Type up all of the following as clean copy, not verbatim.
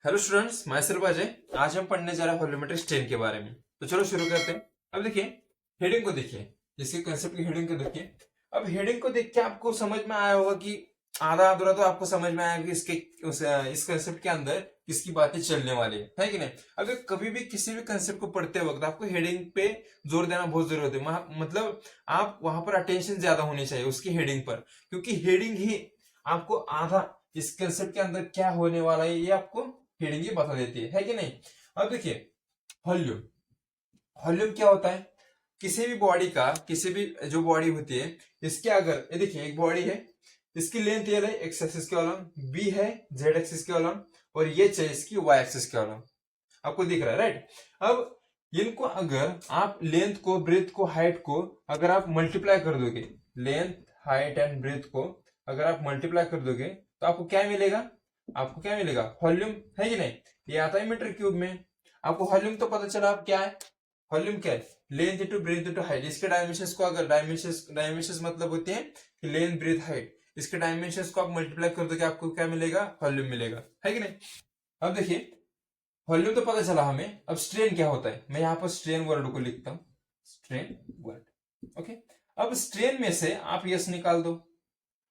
Hello students, मैं सिर्फ अजय। आज हम पढ़ने जा रहे हैं वॉल्यूमेट्रिक स्ट्रेन के बारे में। तो चलो शुरू करते हैं। अब देखिए, हेडिंग को देखिए, इसके कंसेप्ट की हेडिंग को देखिए। अब हेडिंग को देख के आपको समझ में आया होगा कि आधा अधूरा तो आपको समझ में आया कि इस कंसेप्ट के अंदर किसकी बातें चलने वाली है कि नहीं। अगर कभी भी किसी भी कंसेप्ट को पढ़ते वक्त आपको हेडिंग पे जोर देना बहुत जरूरत है। मतलब आप वहां पर अटेंशन ज्यादा होनी चाहिए उसकी हेडिंग पर, क्योंकि हेडिंग ही आपको आधा इस कंसेप्ट के अंदर क्या होने वाला है ये आपको हेडिंग ही बता देती है कि नहीं। अब देखिए, वॉल्यूम। वॉल्यूम क्या होता है? किसी भी बॉडी का, किसी भी जो बॉडी होती है, इसके अगर ये देखिए एक बॉडी है, इसकी लेंथ ये है एक्स एक्सिस के अलॉन्ग, बी है जेड एक्सिस के अलॉन्ग, और ये चाहिए इसकी वाई एक्सिस के अलॉन्ग। आपको दिख रहा है, राइट? अब इनको अगर आप लेंथ को, ब्रेथ को, हाइट को अगर आप मल्टीप्लाई कर दोगे, लेंथ, हाइट एंड ब्रेथ को अगर आप मल्टीप्लाई कर दोगे तो आपको क्या मिलेगा? आपको क्या मिलेगा? वॉल्यूम, है कि नहीं? ये आता है मीटर क्यूब में। आपको वॉल्यूम तो पता चला। अब क्या है वॉल्यूम? क्या है? Length into breadth into height. इसके डायमेंशंस को अगर डायमेंशंस मतलब होते हैं कि लेंथ, ब्रेथ, हाइट, इसके डायमेंशंस को आप मल्टीप्लाई कर दोगे, आपको क्या मिलेगा? वॉल्यूम मिलेगा, है कि नहीं? अब देखिए, वॉल्यूम तो पता चला हमें। अब स्ट्रेन क्या होता है? मैं यहां पर स्ट्रेन वर्ड को लिखता हूं, स्ट्रेन वर्ड। ओके। अब स्ट्रेन में से आप यस निकाल दो,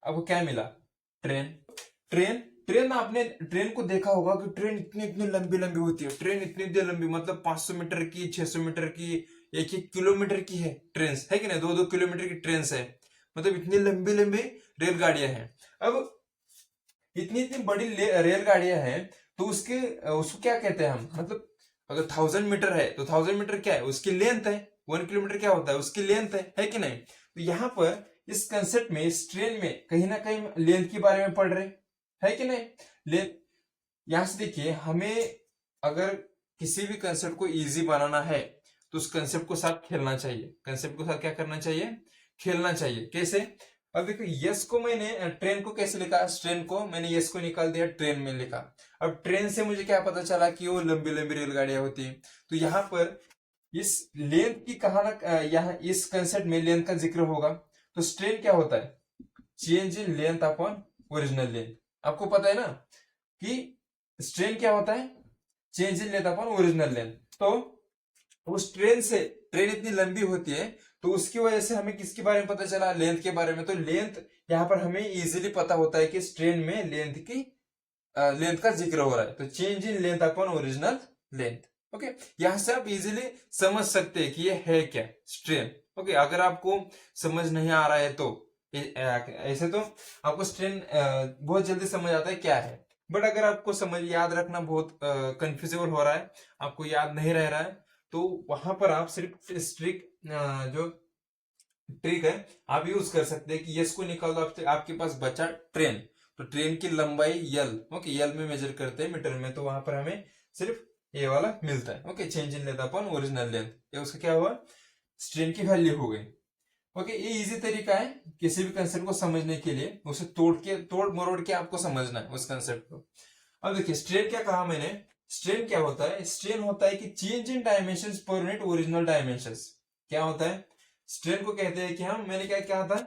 आपको क्या मिला? ट्रेन। ट्रेन ट्रेन आपने ट्रेन को देखा होगा कि ट्रेन इतनी इतनी लंबी लंबी होती है। ट्रेन इतनी इतनी लंबी, मतलब 500 मीटर की, 600 मीटर की, 1-1 किलोमीटर की है ट्रेन, है कि नहीं? 2-2 किलोमीटर की ट्रेन है। मतलब इतनी लंबी लंबी रेलगाड़ियां हैं। अब इतनी इतनी बड़ी रेलगाड़ियां हैं, तो उसको क्या कहते हैं हम? मतलब अगर 1000 मीटर है तो 1000 मीटर क्या है? उसकी लेंथ है। 1 किलोमीटर क्या होता है? उसकी लेंथ है कि नहीं? तो यहां पर इस कंसेप्ट में, इस ट्रेन में कहीं ना कहीं लेंथ के बारे में पढ़ रहे, है कि नहीं? लेंथ। यहां से देखिए, हमें अगर किसी भी कंसेप्ट को इजी बनाना है तो उस कंसेप्ट को साथ खेलना चाहिए। कंसेप्ट को साथ क्या करना चाहिए? खेलना चाहिए। कैसे? अब देखो, यस को मैंने ट्रेन को कैसे लिखा? ट्रेन को मैंने यस को निकाल दिया, ट्रेन में लिखा। अब ट्रेन से मुझे क्या पता चला कि वो लंबी लंबी रेलगाड़ियां होती है। तो यहाँ पर इस लेंथ की कहा ना, यहाँ इस कंसेप्ट में लेंथ का जिक्र होगा। तो स्ट्रेन क्या होता है? Change in length upon original length. आपको पता है ना कि स्ट्रेन क्या होता है? Change in length upon original length. तो उस ट्रेन से, ट्रेन इतनी लंबी होती है तो उसकी वजह से हमें किसके बारे में पता चला? लेंथ के बारे में। तो लेंथ यहाँ पर हमें इजीली पता होता है कि इस ट्रेन में लेंथ का जिक्र हो रहा है। तो change in length upon original length. Okay. यहां से आप इजीली समझ सकते हैं कि ये है क्या, स्ट्रेन। ओके। अगर आपको समझ नहीं आ रहा है तो ऐसे तो आपको स्ट्रेन बहुत जल्दी समझ आता है क्या है। बट अगर आपको समझ याद रखना बहुत कंफ्यूजेबल हो रहा है, आपको याद नहीं रह रहा है, तो वहां पर आप सिर्फ स्ट्रिक जो ट्रिक है आप यूज कर सकते हैं कि यस को निकाल दो। आपके पास बचा ट्रेन। तो ट्रेन की लंबाई यल, ओके, यल में मेजर करते हैं, मीटर में। तो वहां पर हमें सिर्फ ये वाला मिलता है। Okay, change in length upon original length, ये उसका क्या हुआ? स्ट्रेन की वैल्यू हो गई। ओके, ये इजी तरीका है किसी भी कंसेप्ट को समझने के लिए। उसे तोड़ मरोड़ के आपको समझना है उस कंसेप्ट को। अब देखिए, स्ट्रेन क्या कहा मैंने? स्ट्रेन क्या होता है? स्ट्रेन होता है कि change in dimension per unit original dimension. क्या होता है? स्ट्रेन को कहते हैं कि हम, मैंने क्या क्या था?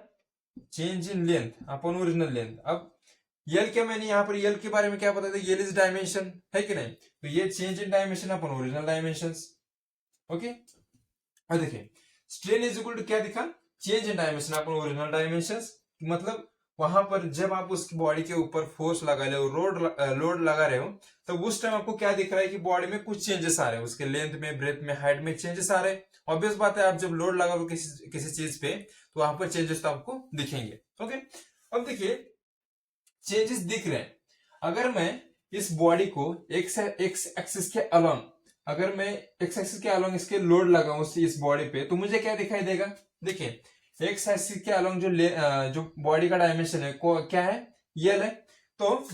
Change in length upon original length. अब यल क्या, मैंने यहाँ पर यल के बारे में क्या पता था? यल इज डायमेंशन, है कि नहीं? तो ये change in dimension upon original dimension. Okay. और देखिए, स्ट्रेन इज इक्वल टू क्या दिखा? Change in dimension upon original dimension. मतलब वहां पर जब आप उसकी बॉडी के ऊपर फोर्स लगा रहे हो, लोड लगा रहे हो, तो उस टाइम आपको क्या दिख रहा है कि बॉडी में कुछ चेंजेस आ रहे हैं, उसके लेंथ में, ब्रेथ में, हाइट में चेंजेस आ रहे हैं। ऑब्वियस बात है, आप जब लोड लगाओ किसी किसी चीज पे तो वहां पर चेंजेस तो आपको दिखेंगे। ओके। अब देखिए, चेंजेस दिख रहे हैं। अगर मैं इस बॉडी को एक्स एक्सिस के अलोंग, अगर मैं एक्स एक्सिस के अलोंग इसके लोड लगाऊं इस बॉडी पे, तो मुझे क्या दिखाई देगा? देखिए, एक्स एक्सिस के अलोंग जो बॉडी का डायमेंशन है क्या है? यल है। तो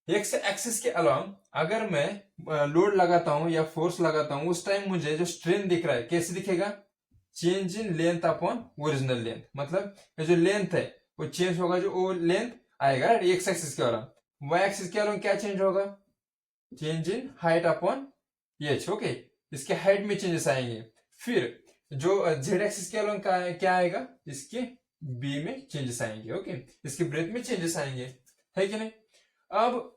एक्स एक्सिस के अलोंग अगर मैं लोड लगाता हूं या फोर्स लगाता हूं, उस टाइम मुझे जो स्ट्रेन दिख रहा है कैसे दिखेगा? Change in length upon original length. मतलब ये जो लेंथ है वो चेंज होगा, जो वो लेंथ आएगा एक्स एक्सिस के अलोंग। वाई एक्सिस के अलोंग क्या चेंज होगा? Change in height upon H. Okay, इसके हाइट में चेंजेस आएंगे। फिर जो जेड एक्सिस के अलोंग क्या आएगा? इसके बी में चेंजेस आएंगे। ओके, इसके ब्रेथ में चेंजेस आएंगे, है कि नहीं? अब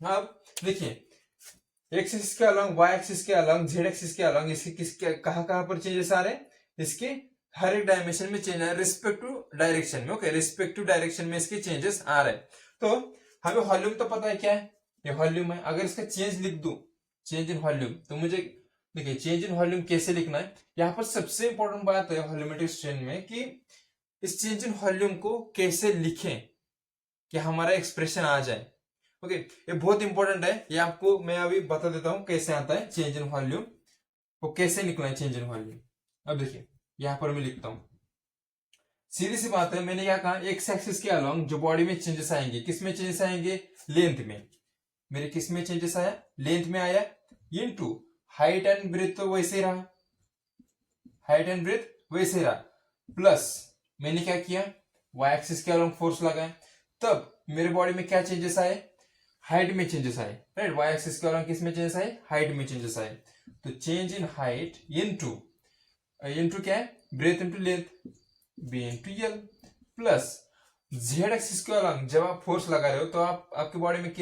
अब देखिए एक्स एक्सिस के अलॉन्ग, वाई एक्सिस के अलॉन्ग, जेड एक्सिस के अलॉन्ग इसके किसके कहाँ पर चेंजेस आ रहे हैं, इसके हर एक डायमेंशन में चेंज आ रहा है रिस्पेक्टिव डायरेक्शन में। ओके, रिस्पेक्टिव डायरेक्शन में इसके चेंजेस आ रहे हैं। तो हमें वॉल्यूम तो पता है क्या है, ये वॉल्यूम है। अगर इसका चेंज लिख दूं, चेंज इन वॉल्यूम, तो मुझे देखिए चेंज इन वॉल्यूम कैसे लिखना है। यहाँ पर सबसे इंपॉर्टेंट बात है वॉल्यूमेट्रिक स्ट्रेन में कि इस चेंज इन वॉल्यूम को कैसे लिखें कि हमारा एक्सप्रेशन आ जाए। ओके, ये बहुत इंपॉर्टेंट है, ये आपको मैं अभी बता देता हूं कैसे आता है चेंज इन वॉल्यूम, वो कैसे निकला है चेंज इन वॉल्यूम। अब देखिए यहां पर मैं लिखता हूं, सीधी सी बात है, मैंने क्या कहा, एक्स एक्सिस के अलॉन्ग जो बॉडी में चेंजेस आएंगे, किस में चेंजेस आएंगे, लेंथ में। मेरे किस में चेंजेस आया, लेंथ में आया, इनटू हाइट एंड ब्रेथ तो वैसे रहा, हाइट एंड ब्रेथ वैसे रहा, प्लस मैंने क्या किया, वाई एक्सिस के अलॉन्ग फोर्स लगाया, तब मेरे बॉडी में क्या चेंजेस आए, हाइट में चेंजेस आए, राइट। वाई एक्सिस के अलॉन्ग किस में चेंजेस आए, हाइट में चेंजेस आए। तो चेंज इन हाइट इनटू क्या है, breadth into length, B into L, plus Z axis के अलॉन्ग जब आप फोर्स लगा रहे हो तो आप आपकी बॉडी में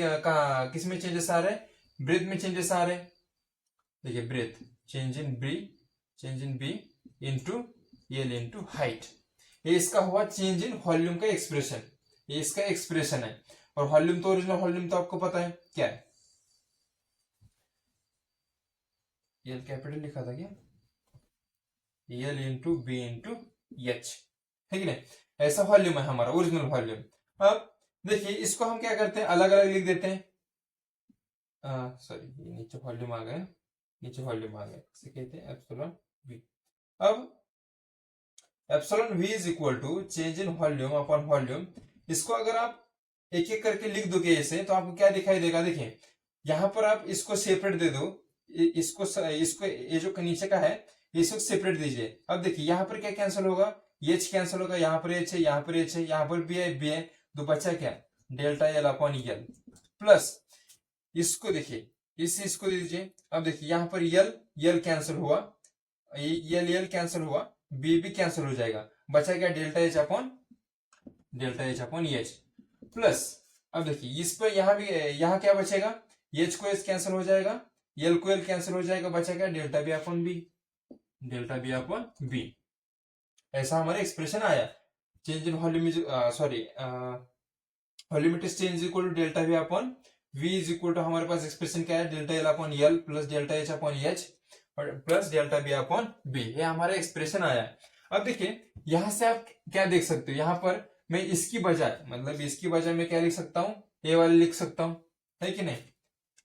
किस में चेंजेस आ रहे हैं, ब्रेथ में चेंजेस आ रहे हैं। देखिए breadth, change in B into L into height, ये इसका हुआ चेंज इन वॉल्यूम का एक्सप्रेशन, ये इसका एक्सप्रेशन है। और वॉल्यूम तो ओरिजिनल वॉल्यूम तो आपको पता है क्या है, एल कैपिटल लिखा था क्या, L into B into H, है कि नहीं। ऐसा वॉल्यूम है हमारा ओरिजिनल वॉल्यूम। अब देखिए इसको हम क्या करते हैं, अलग अलग लिख देते हैं, सॉरी नीचे वॉल्यूम आ गया, नीचे वॉल्यूम आ गया, इसे कहते हैं एप्सिलॉन वी। अब epsilon V is equal to change in volume upon volume. इसको अगर आप एक एक करके लिख दोगे ऐसे तो आपको क्या दिखाई देगा, देखिए यहां पर आप इसको सेपरेट दे दो, इसको ये जो नीचे का है इसको सेपरेट दीजिए। अब देखिए यहाँ पर क्या कैंसिल होगा, एच कैंसिल होगा, यहाँ पर एच है, यहाँ पर एच है, यहाँ पर बी है, तो बचा क्या, delta L upon L, plus इसको देखिए इसको दे दीजिए। अब देखिए यहाँ पर यल कैंसिल हुआ, यल कैंसिल हुआ, बी कैंसिल हो जाएगा, बचा क्या, delta H upon H, plus अब देखिए इस पर यहाँ क्या बचेगा, एच को एच कैंसिल हो जाएगा, एल को एल कैंसिल हो जाएगा, बचा क्या, डेल्टा बी अपॉन बी। ऐसा हमारा एक्सप्रेशन आया, change in volume sorry volumetric change equal to delta B upon V is equal to, हमारे पास एक्सप्रेशन क्या है, delta L upon L plus delta H upon H और plus delta B upon B, ये हमारा expression आया। अब देखिए यहां से आप क्या देख सकते हो, यहां पर मैं इसकी बजाय मतलब इसकी बजाय मैं क्या लिख सकता हूँ, ए वाले लिख सकता हूँ, है कि नहीं,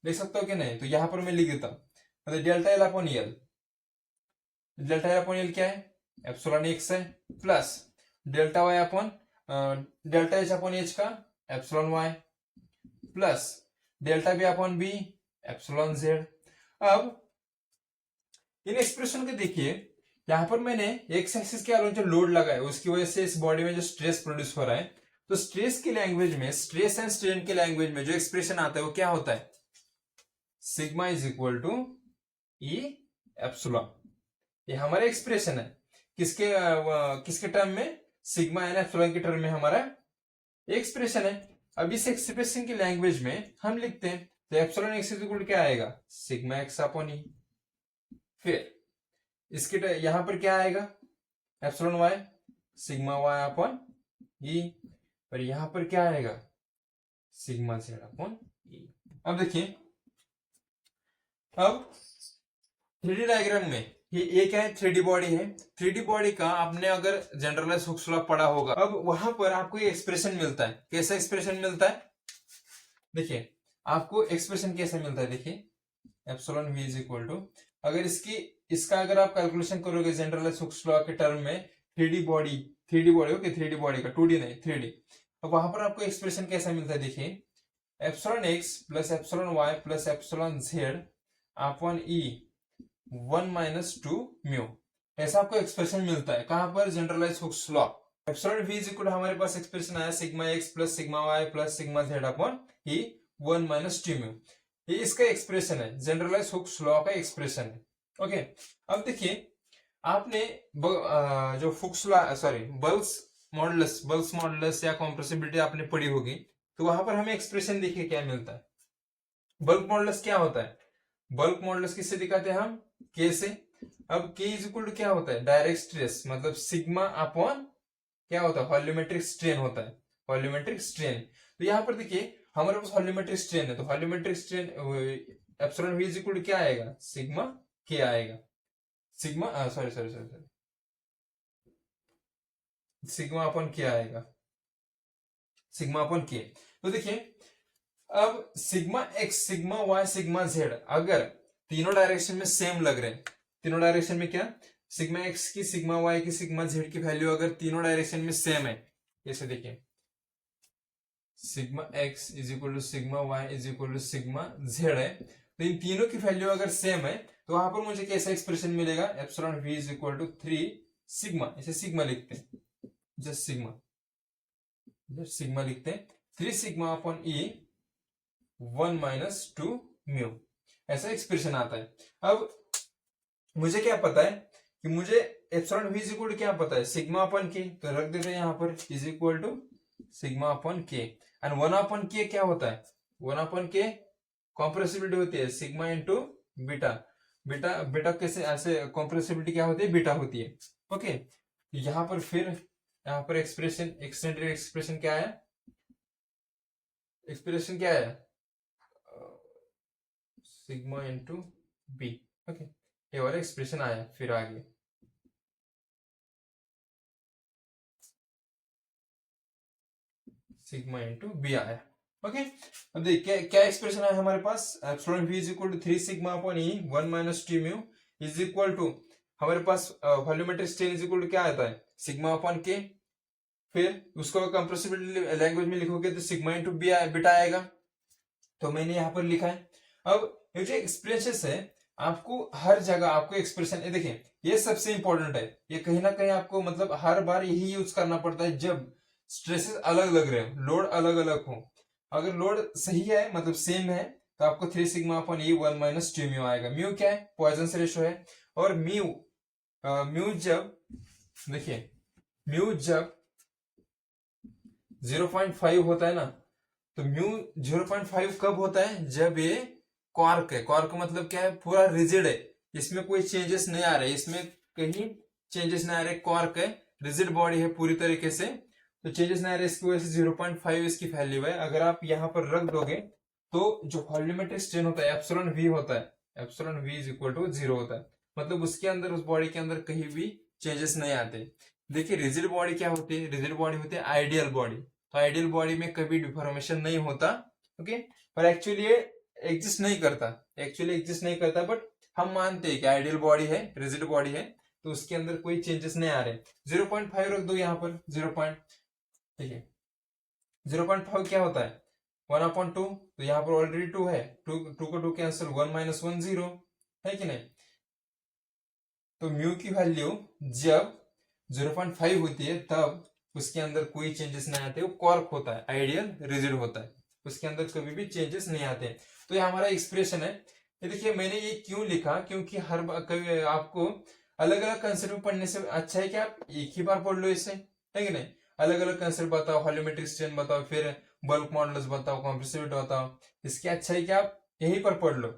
लिख सकता हूँ कि नहीं। तो यहां पर मैं लिख देता हूँ, मतलब delta L upon L, delta L upon L क्या है, एप्सिलॉन एक्स है, plus delta Y upon delta H upon H का epsilon Y, plus delta B upon B epsilon Z. अब इन एक्सप्रेशन को देखिए, यहां पर मैंने एक्स एक्सिस के अलोंग जो लोड लगा है उसकी वजह से इस बॉडी में जो स्ट्रेस प्रोड्यूस हो रहा है, तो स्ट्रेस की लैंग्वेज में, स्ट्रेस एंड स्ट्रेन की लैंग्वेज में जो एक्सप्रेशन आता है वो क्या होता है, sigma is equal to E epsilon. ये हमारा एक्सप्रेशन है, किसके टर्म में, सिग्मा एंड एप्सिलॉन के टर्म में हमारा एक्सप्रेशन है। अब इस एक्सप्रेशन की लैंग्वेज में हम लिखते हैं, तो एप्सिलॉन एक्स इज इक्वल क्या आएगा, सिग्मा एक्स अपॉन ई, फिर इसके यहां पर क्या आएगा, epsilon Y, sigma Y upon E, और यहां पर क्या आएगा, सिग्मा जेड अपॉन ई। अब देखिए, अब 3D डायग्राम में ये क्या है, 3D बॉडी है, 3D बॉडी का आपने अगर जनरलाइज हुक्स लॉ पढ़ा होगा, अब वहां पर आपको ये एक्सप्रेशन मिलता है, कैसा एक्सप्रेशन मिलता है, देखिए आपको एक्सप्रेशन कैसे मिलता है, देखिए epsilon V is equal to, अगर इसका अगर आप कैलकुलेशन करोगे जनरलाइज हुक्स लॉ के टर्म में, 3D body okay, 3D body का 2D नहीं 3D, अब वहां पर आपको एक्सप्रेशन कैसा मिलता है, देखिए epsilon X plus epsilon Y plus epsilon Z upon E 1 - 2 mu, ऐसा आपको एक्सप्रेशन मिलता है कहां पर, generalise Hooke's law. Epsilon V is equal to हमारे पास एक्सप्रेशन आया, sigma X plus sigma Y plus sigma Z upon E 1 - 2 mu, ये इसका एक्सप्रेशन है, जनरलाइज हुक्स लॉ का एक्सप्रेशन है। ओके, अब देखिए आपने जो Hooke's law sorry balls modulus या कॉम्प्रेसिबिलिटी आपने पढ़ी होगी, तो वहां पर हमें एक्सप्रेशन देखिए क्या मिलता है, बल्क मॉडुलस क्या होता है? बल्क मॉडुलस किससे दिखाते हैं हम? के से। अब के इज इक्वल टू क्या होता है? डायरेक्ट स्ट्रेस, मतलब सिग्मा अपॉन क्या होता है? वॉल्यूमेट्रिक स्ट्रेन होता है, वॉल्यूमेट्रिक स्ट्रेन। तो यहाँ पर देखिए हमारे पास वॉल्यूमेट्रिक स्ट्रेन है, तो volumetric strain epsilon V is equal to क्या आएगा? सिग्मा के आएगा। Sigma sorry sorry sorry sorry sigma upon K आएगा, सिग्मा अपॉन के। तो देखिए अब sigma X, sigma Y, sigma Z अगर तीनों डायरेक्शन में सेम लग रहे हैं, तीनों डायरेक्शन में क्या, सिग्मा एक्स की, सिग्मा वाई की, सिग्मा जेड की वैल्यू अगर तीनों डायरेक्शन में सेम है, जैसे देखिए sigma X is equal to sigma Y is equal to sigma Z है, तो इन तीनों की वैल्यू अगर सेम है तो वहां पर मुझे कैसा एक्सप्रेशन मिलेगा? Epsilon V is equal to 3 sigma, इसे सिग्मा लिखते हैं, जस्ट सिग्मा, जस्ट सिग्मा लिखते हैं, 3 sigma upon E 1 minus 2 mu, ऐसा एक्सप्रेशन आता है। अब मुझे क्या पता है कि मुझे epsilon V is equal to क्या पता है? सिग्मा अपॉन के, तो रख देते हैं यहाँ पर is equal to sigma upon K, and 1 upon K क्या होता है? 1 अपॉन के कॉम्प्रेसिबिलिटी होती है, sigma into beta, beta beta कैसे ऐसे कॉम्प्रेसिबिलिटी क्या होती है? बीटा होती है। ओके, यहाँ पर फिर यहाँ पर एक्सप्रेशन, एक्सटेंडेड एक्सप्रेशन क्या है? एक्सप्रेशन क्या है? Sigma into B. ओके, ये वाला एक्सप्रेशन आया। फिर आगे सिग्मा इंटू बी आया। ओके, अब देखिए क्या क्या एक्सप्रेशन है हमारे पास? Epsilon V is equal to 3 sigma upon E 1 minus T mu is equal to, हमारे पास volumetric strain is equal to क्या आता है? सिग्मा अपॉन के, फिर उसको कंप्रेसिबिलिटी लैंग्वेज में लिखोगे तो सिग्मा इंटू बी बीटा आएगा, तो मैंने यहाँ पर लिखा है। अब ये जो एक्सप्रेशन है आपको हर जगह आपको एक्सप्रेशन, ये देखिए ये सबसे इंपॉर्टेंट है, ये कहीं ना कहीं आपको मतलब हर बार यही यूज करना पड़ता है जब स्ट्रेसेस अलग लग रहे हो, लोड अलग अलग हो। अगर लोड सही है मतलब सेम है तो आपको 3 sigma upon E 1 minus 2 mu आएगा। म्यू क्या है? पॉइजन रेशियो है। और म्यू म्यू जब देखिए म्यू जब 0.5 होता है ना, तो म्यू 0.5 कब होता है? जब ये क्वार्क है, क्वार्क मतलब क्या है? पूरा रिजिड है, इसमें कोई चेंजेस नहीं आ रहे, इसमें कहीं चेंजेस नहीं आ रहे, क्वार्क है, रिजिड बॉडी है पूरी तरीके से, तो चेंजेस नहीं आ रहे, इसकी वजह से 0.5 इसकी वैल्यू है। अगर आप यहाँ पर रख दोगे तो जो वॉल्यूमेट्रिक स्ट्रेन होता है एप्सिलॉन वी होता है, epsilon V is equal to 0 होता है, मतलब उसके अंदर, उस बॉडी के अंदर कहीं भी चेंजेस नहीं आते। देखिए रिजिड बॉडी क्या होती है? रिजिड बॉडी होती है आइडियल बॉडी, तो आइडियल बॉडी में कभी डिफॉर्मेशन नहीं होता। ओके, पर एक्चुअली ये एग्जिस्ट नहीं करता, एक्चुअली एग्जिस्ट नहीं करता, बट हम मानते हैं कि आइडियल बॉडी है, रिजिड बॉडी है, तो उसके अंदर कोई चेंजेस नहीं आ रहे। 0.5 रख दो यहाँ पर, 0. देखिए 0.5 क्या होता है? 1/2, तो यहाँ पर ऑलरेडी 2 है, 2 को 2 कैंसिल, 1 माइनस 1 0 है कि नहीं? तो म्यू की वैल्यू जब 0.5 होती है तब उसके अंदर कोई चेंजेस नहीं आते, वो क्वार्क होता है, आइडियल रिजिड होता है, उसके अंदर कभी भी चेंजेस नहीं आते। तो ये हमारा एक्सप्रेशन है। ये देखिए मैंने ये क्यों लिखा, क्योंकि हर बार कभी आपको अलग अलग कंसेप्ट पढ़ने से अच्छा है कि आप एक ही बार पढ़ लो इसे, है कि नहीं? अलग अलग कंसेप्ट बताओ, वॉल्यूमेट्रिक स्ट्रेन बताओ, फिर बल्क मॉडुलस बताओ, कॉम्प्रेसिबिलिटी बताओ, इसके अच्छा है कि आप यहीं पर पढ़ लो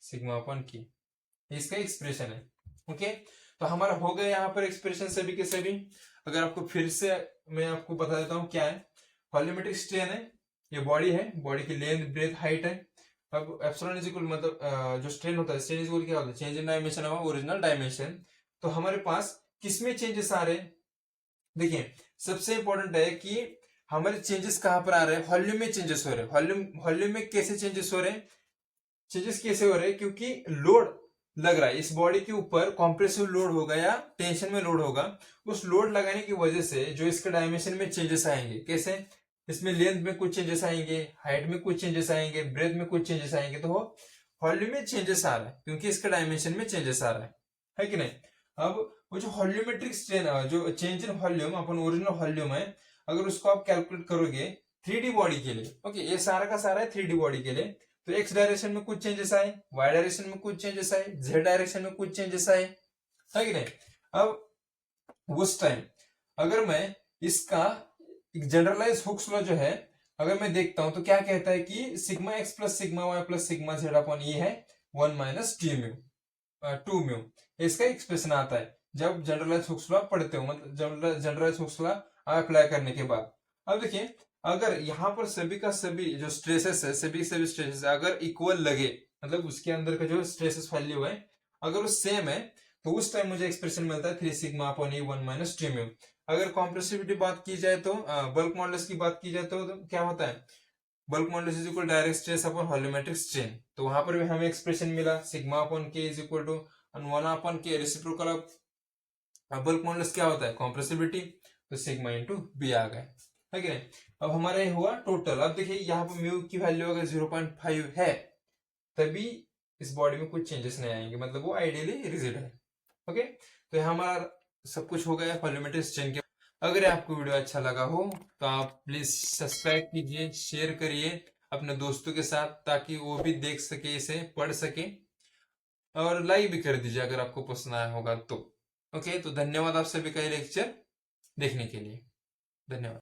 सिग्मा अपन की, इसका एक्सप्रेशन है। ओके, तो हमारा हो गया यहाँ पर एक्सप्रेशन सभी के सभी। अगर आपको फिर से मैं आपको बता देता हूँ क्या है। वॉल्यूमेट्रिक स्ट्रेन है, ये बॉडी है, बॉडी की लेंथ ब्रेथ हाइट है। अब एप्सिलॉन इज इक्वल मतलब जो स्ट्रेन होता है, स्ट्रेन इज इक्वल क्या होता है? Change in dimension of original dimension. तो हमारे पास किसमें चेंजेस आ रहे हैं? देखिए सबसे इंपॉर्टेंट है कि हमारे चेंजेस कहां पर आ रहे हैं? वॉल्यूम में चेंजेस हो रहे हैं। वॉल्यूम में कैसे चेंजेस हो रहे हैं? चेंजेस कैसे हो रहे हैं? क्योंकि लोड लग रहा है इस बॉडी के ऊपर, कॉम्प्रेसिव लोड होगा या टेंशन में लोड होगा, उस लोड लगाने की वजह से जो इसके डायमेंशन में चेंजेस आएंगे। कैसे? इसमें लेंथ में कुछ चेंजेस आएंगे, हाइट में कुछ चेंजेस आएंगे, ब्रेथ में कुछ चेंजेस आएंगे, तो वॉल्यूम में चेंजेस आ रहा है क्योंकि इसके डायमेंशन में चेंजेस आ रहा है कि नहीं? अब वो जो वॉल्यूमेट्रिक स्ट्रेन, जो change in volume upon original volume है, अगर उसको आप कैलकुलेट करोगे 3D बॉडी के लिए, ओके ये सारा का सारा है 3D बॉडी के लिए, तो एक्स डायरेक्शन में कुछ चेंजेस आए, वाई डायरेक्शन में कुछ चेंजेस आए, जेड डायरेक्शन में कुछ चेंजेस आए, है कि नहीं? अब उस टाइम अगर मैं इसका एक जनरलाइज हुक्स लॉ जो है अगर मैं देखता हूं तो क्या कहता है कि sigma X plus sigma Y plus sigma Z upon ये है 1 माइनस टी म्यू 2 म्यू। इसका एक्सप्रेशन आता है जब जनरलाइज हुक्स लॉ पढ़ते हो, मतलब जनरलाइज हुक्स लॉ अप्लाई करने के बाद। अब देखिए अगर यहाँ पर सभी का सभी जो स्ट्रेसेस है, सभी सभी स्ट्रेसेस अगर इक्वल लगे, मतलब उसके अंदर का जो स्ट्रेसेस वैल्यू है अगर वो सेम है, तो उस टाइम मुझे एक्सप्रेशन मिलता है 3 sigma upon E 1 minus T mu. अगर कॉम्प्रेसिविटी बात की जाए तो बल्क मॉडुलस की बात की जाए तो क्या होता है, bulk modulus is equal direct stress upon volumetric strain. तो वहां पर भी हमें एक्सप्रेशन मिला सिग्मा अपॉन के इज इक्वल टू 1 अपॉन के रेसिप्रोकल ऑफ बल्क मॉडुलस क्या होता है कॉम्प्रेसिबिलिटी, तो सिग्मा इंटू बी आ गए, है कि नहीं। अब हमारा ये हुआ टोटल। अब देखिए यहाँ पर म्यू की वैल्यू अगर 0.5 है तभी इस बॉडी में कुछ चेंजेस नहीं आएंगे, मतलब वो आइडियली रिजिड है। ओके, तो हमारा सब कुछ हो गया वॉल्यूमेट्रिक स्ट्रेन के। अगर आपको वीडियो अच्छा लगा हो तो आप प्लीज सब्सक्राइब कीजिए, शेयर करिए अपने दोस्तों के साथ ताकि वो भी देख सके, इसे पढ़ सके, और लाइक भी कर दीजिए अगर आपको पसंद आया होगा तो। ओके, तो धन्यवाद आप सभी का ये लेक्चर देखने के लिए, धन्यवाद।